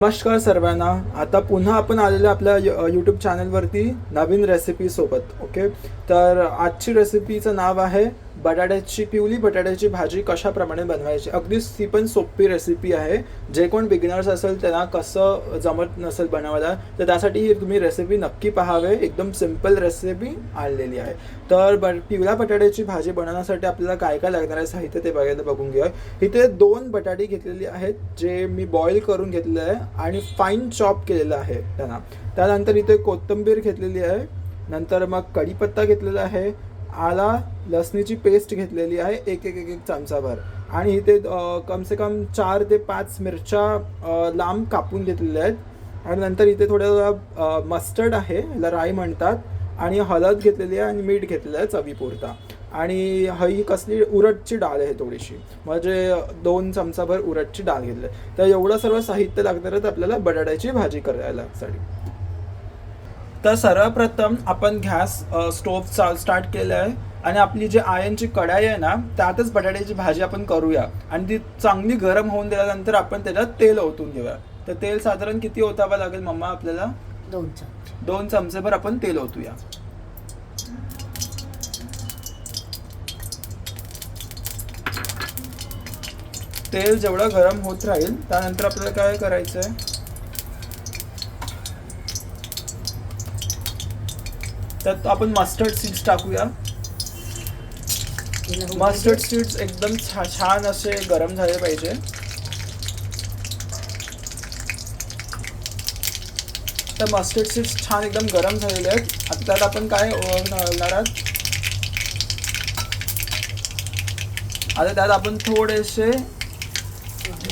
नमस्कार सर्वांना. आता पुन्हा आपण आलेलो आपल्या यूट्यूब चॅनलवरती नवीन रेसिपी सोबत. ओके, तर आजची रेसिपीचं नाव आहे पिवली बटाट्याची भाजी कशाप्रमाणे बनवायची. अगदी ती पण सोपी रेसिपी आहे. जे कोण बिगिनर्स असेल त्यांना कसं जमत नसेल बनवायला तर त्यासाठी ही तुम्ही रेसिपी नक्की पाहावे. एकदम सिम्पल रेसिपी आणलेली आहे. तर पिवळ्या बटाट्याची भाजी बनवण्यासाठी आपल्याला काय काय लागणार आहे साहित्य ते बघून घेऊया. इथे 2 बटाटे घेतलेली आहेत जे मी बॉईल करून घेतलेले आहे आणि फाईन चॉप केलेलं आहे त्यांना. त्यानंतर इथे कोथिंबीर घेतलेली आहे. नंतर मग कढीपत्ता घेतलेला आहे. आला लसणीची पेस्ट घेतलेली आहे एक चमचाभर. आणि इथे कम से कम 4 ते 5 मिरच्या लांब कापून घेतलेल्या आहेत. आणि नंतर इथे थोडं मस्टर्ड आहे, याला राई म्हणतात. आणि हळद घेतलेली आहे आणि मीठ घेतलेलं आहे चवीपुरता. आणि ही कसली उडदाची डाळ आहे थोडीशी, म्हणजे 2 चमचाभर उडदाची डाळ घेतली. तर एवढं सर्व साहित्य लागणार आहे आपल्याला बटाट्याची भाजी करायसाठी. तर सर्वप्रथम आपण गॅस स्टोव्ह स्टार्ट केलं आहे आणि आपली जी आयर्नची कढाई आहे ना त्यातच बटाट्याची भाजी आपण करूया. आणि ती चांगली गरम होऊन दिल्यानंतर आपण त्याच्यात तेल ओतून घेऊया. तर तेल साधारण किती ओतावं लागेल मम्मा आपल्याला? 2 चमचेभर आपण तेल ओतूया. तेल जेवढं गरम होत राहील त्यानंतर आपल्याला काय करायचं आहे, त्यात आपण मस्टर्ड सीड्स टाकूया. मस्टर्ड सीड्स एकदम छान असे गरम झाले पाहिजे. तर मस्टर्ड सीड्स छान एकदम गरम झालेले आहेत. आता त्यात आपण काय घालणार आहात, आता त्यात आपण थोडेसे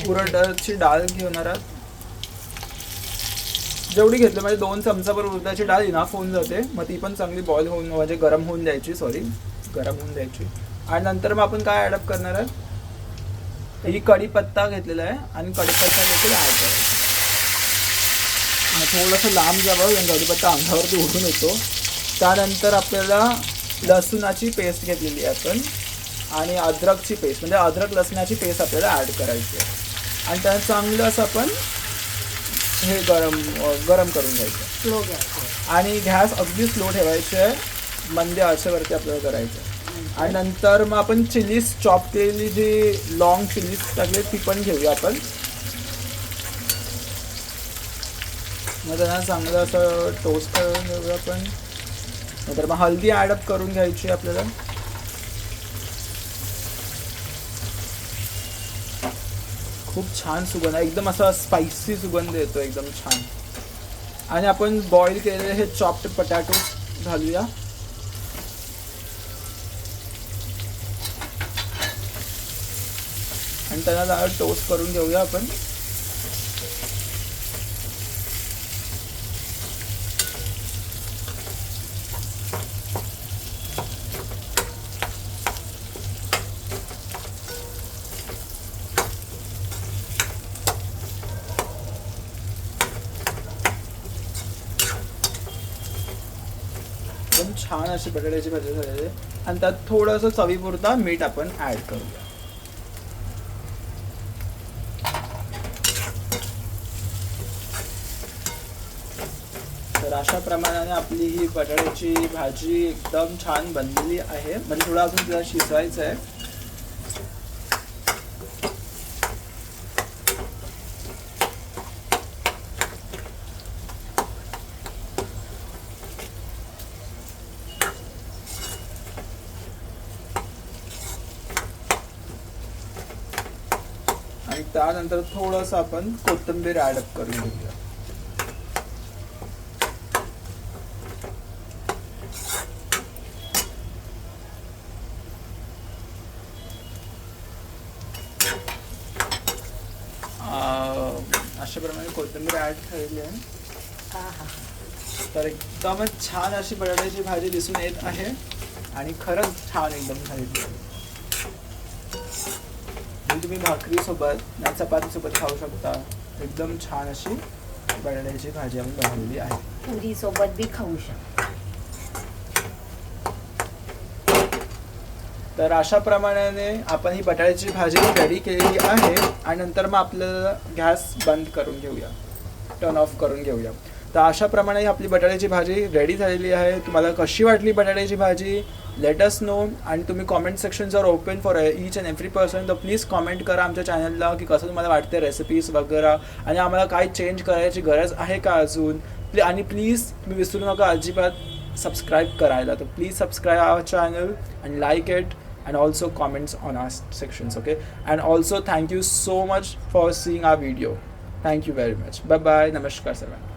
उडदाची डाळ घेणार आहात. जेवढी घेतली म्हणजे 2 चमचाभर उडदाची डाळ इनाफ होऊन जाते. मग ती पण चांगली बॉईल होऊन म्हणजे गरम होऊन द्यायची. आणि नंतर मग आपण काय ॲडअप करणार आहे, ही कढीपत्ता घेतलेला आहे आणि कढीपत्ता देखील ॲड करायचा. थोडंसं लांब जावं कारण कढीपत्ता अंगावरती उडून येतो. त्यानंतर आपल्याला लसूणाची पेस्ट घेतलेली आहे आपण आणि अद्रकची पेस्ट म्हणजे अद्रक लसणाची पेस्ट आपल्याला ॲड करायची आहे. आणि त्याला चांगलं असं आपण हे गरम करून घ्यायचं. आणि गॅस अगदी स्लो ठेवायचे आहे, मंद आचेवरती आपल्याला करायचं. आणि नंतर मग आपण चिलीज चॉप केलेली जी लॉंग चिलीज टाकली ती पण घेऊया आपण. मग त्यांना चांगलं असं टोस्ट करून घेऊया आपण. नंतर मग हळदी ॲडअप करून घ्यायची आपल्याला. खूप छान सुगंध आहे, एकदम असा स्पायसी सुगंध येतो एकदम छान. आणि आपण बॉईल केलेले हे चॉप्ड पटॅटो घालूया. आणि त्यांना टोस्ट करून घेऊया आपण. एकदम छान अशी बटाट्याची भाजी झालेली आहे. आणि त्यात थोडंसं चवीपुरता मीठ आपण ॲड करूया. तर अशा प्रमाणाने आपली ही बटाट्याची भाजी एकदम छान बनलेली आहे. म्हणजे थोडं अजून तिला शिजवायचं आहे. आणि त्यानंतर थोडंसं आपण कोथिंबीर ॲडअप करून घेऊया. अशा प्रमाणे कोथिंबीर ॲड केलेली आहे. तर एकदमच छान अशी बटाट्याची भाजी दिसून येत आहे आणि खरंच छान एकदम झालेली आहे. तुम्ही भाकरीसोबत या चपातीसोबत खाऊ शकता. एकदम छान अशी बटाट्याची भाजी आपण बनवलेली आहे. पुरी सोबत बी खाऊ शकता. तर अशा प्रमाणाने आपण ही बटाट्याची भाजी रेडी केलेली आहे आणि नंतर मग आपल्याला गॅस बंद करून घेऊया. टर्न ऑफ करून घेऊया. तर अशाप्रमाणे आपली बटाट्याची भाजी रेडी झालेली आहे. तुम्हाला कशी वाटली बटाट्याची भाजी लेट अस नो. आणि तुम्ही comment sections are open for each and every person. तर प्लीज कॉमेंट करा आमच्या चॅनलला की कसं तुम्हाला वाटते रेसिपीज वगैरे आणि आम्हाला काय चेंज करायची गरज आहे का अजून. आणि प्लीज तुम्ही विसरू नका अजिबात सबस्क्राईब करायला. तर please subscribe our channel and like it and also comments on our sections, okay? And also thank you so much for seeing our video. Thank you very much. Bye bye. Namaskar sarvan.